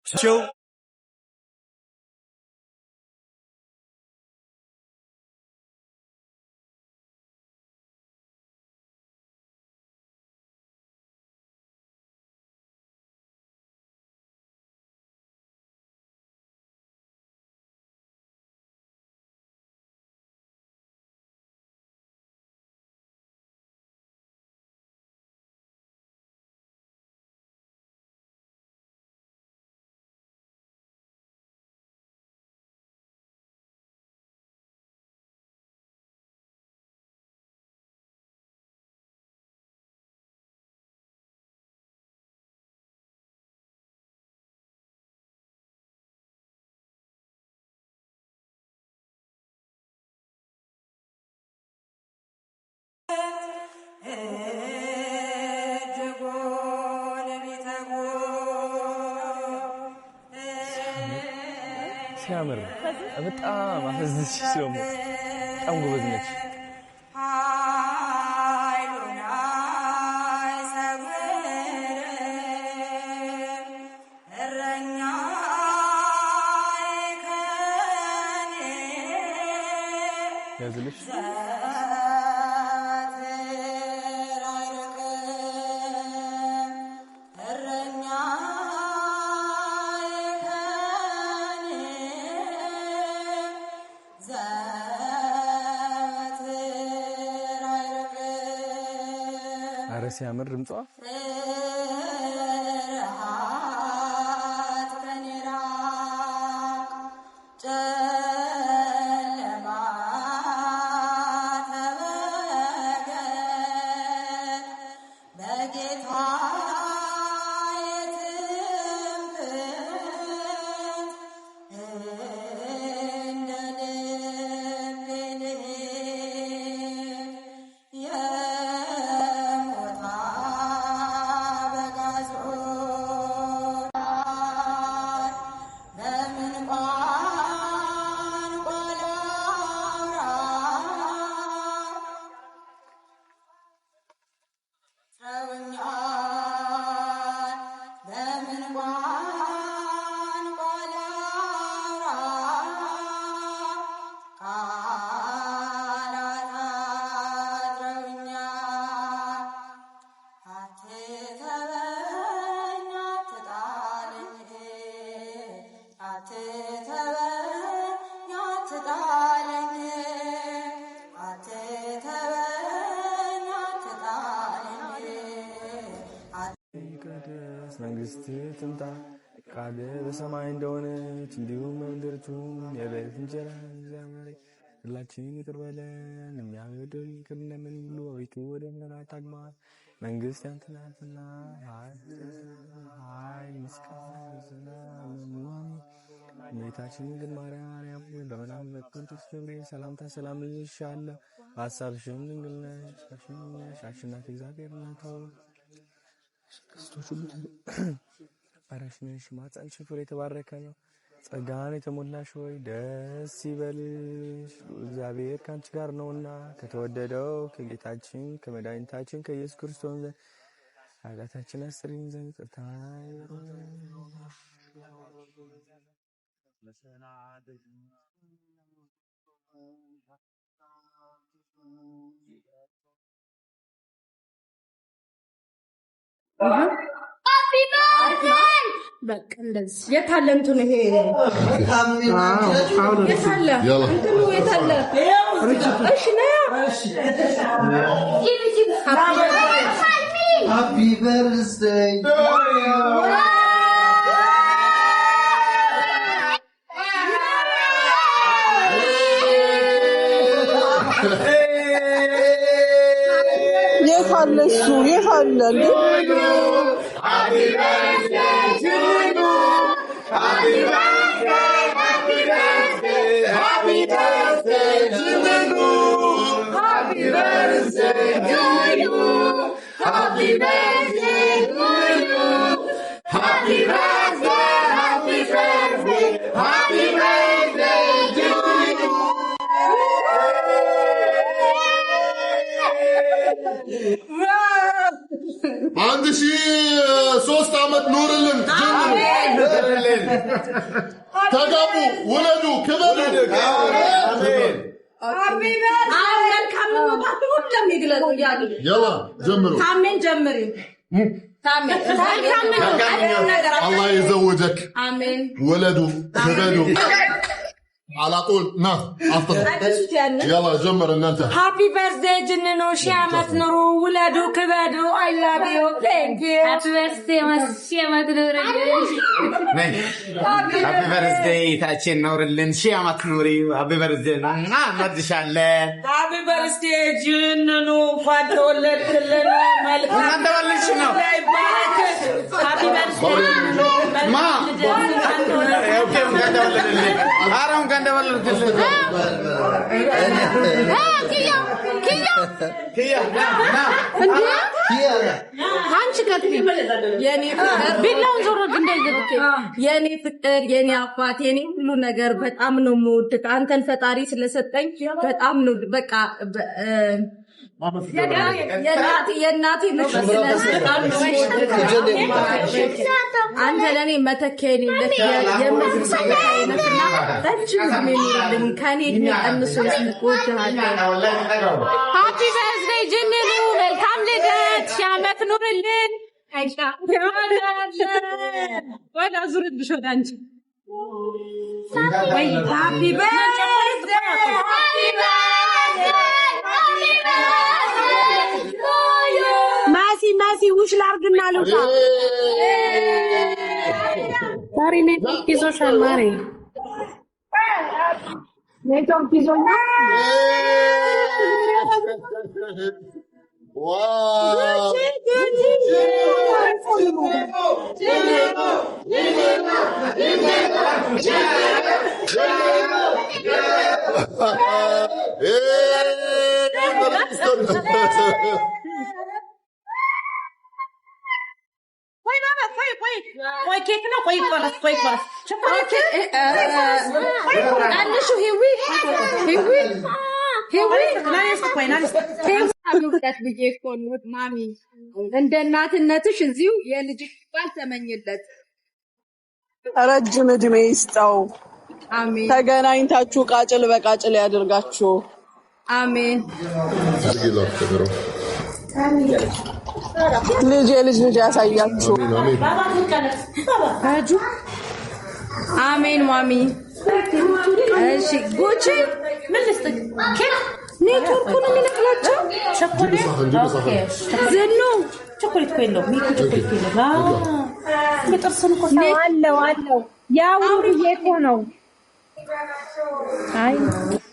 Show. ሲያምር በጣም አፈዝሽ ሲሆን በጣም ጎበዝ ነች። ያዝልሽ አረ ሲያምር ድምጿ መንግስት ትምጣ ቃል በሰማይ እንደሆነች እንዲሁም በምድር ትሁን። የዕለት እንጀራችንን ስጠን ዛሬ፣ ሁላችንን ይቅር በለን እኛም የበደሉንን ይቅር እንደምንል ሁሉ፣ አቤቱ ወደ ፈተና አታግባን፣ መንግስት ያንተ ናትና፣ ኃይል፣ ምስጋና ለዘላለሙ አሜን። እመቤታችን ድንግል ማርያም ሆይ በመልአኩ በቅዱስ ገብርኤል ሰላምታ ሰላም እልልሻለሁ። በሐሳብሽም ድንግል ነሽ፣ አሸናፊ እግዚአብሔር እናት ሆይ ክርስቶስ ሁሉ ባረክሽ ነሽ፣ ማኅፀንሽ ፍሬ የተባረከ ነው። ጸጋን የተሞላሽ ሆይ ደስ ይበልሽ፣ እግዚአብሔር ከአንቺ ጋር ነውና ከተወደደው ከጌታችን ከመድኃኒታችን ከኢየሱስ ክርስቶስ ዘንድ ኃጢአታችንን ያስተሰርይልን ዘንድ በቃ እንደዚህ የታለ እንትን ይሄ የታለ እንትኑ የታለ? እሺ ሃፒ በርዝዴይ የታለ እሱ የታለ እንዴ? Happy birthday to you. Happy birthday, happy birthday, happy birthday to you. Happy birthday to you. Happy birthday to you. Happy birthday, happy birthday, happy birthday to you. አንድ ሺህ 3 ዓመት ኑርልን። تقابوا ولدوا كبروا آمين يلا جمروا تامين الله يزوجك آمين ولدوا كبروا على طول يلا جمر ان انت هابي بيرثداي جننو شيامات نورو ولادو كبادو اي لاف يو ثانك يو هابي بيرثداي شيامات نورو هابي بيرثداي تاچين نورلن شيامات نوري هابي بيرثداي ما تشالن هابي بيرثداي جننو فاتولتلن مالك انت ولش نو هابي بيرثداي ما اوكي كنت ولدلن ارام كنت ولدلن كيا አንቺ ከትሪ የኔ ፍቅር ቢላውን ዞሮ እንደዚህ የኔ ፍቅር የኔ አባት የኔ ሁሉ ነገር በጣም ነው የምወድህ አንተን ፈጣሪ ስለሰጠኝ በጣም ነው በቃ የእናቴ ልጅ አንተ ለኔ መተከኝ የምድር ሰማይ ነፍና ረጅም እድሜ ኑርልኝ ከኔ እድሜ ቀንሶ ይስጥቆታል ሃፒ በርዝዴይ ጅንኑ መልካም ልደት ሺህ ዓመት ኑርልን አይሻ ወዳ ዙርት ብሾት አንቺ ወይ ሃፒ በርዝዴይ ሃፒ ማሲ ውሽ ላርግና ልውጣ ማሪ ኔትወርክ ይዞሻል ማሪ ኔትወርክ ይዞኛል واو Why cake no wait for us شو هيوي አብሩበት ብዬ እኮ ነው ማሚ እንደ እናትነትሽ እዚሁ የልጅሽ ባል ተመኝለት ረጅም እድሜ ይስጠው አሜን ተገናኝታችሁ ቃጭል በቃጭል ያድርጋችሁ አሜን ልጅ ያሳያችሁ አሜን ማሚ እሺ ጉቺ ምን ልስጥክ ኔትወርኩን የሚነቅላቸው ቸኮሌት ዘኖ ቸኮሌት ኮይሎ ሚኩ ቸኮሌት ኮይሎ የጥርስን እኮ አለው ያው ብዬ እኮ ነው አይ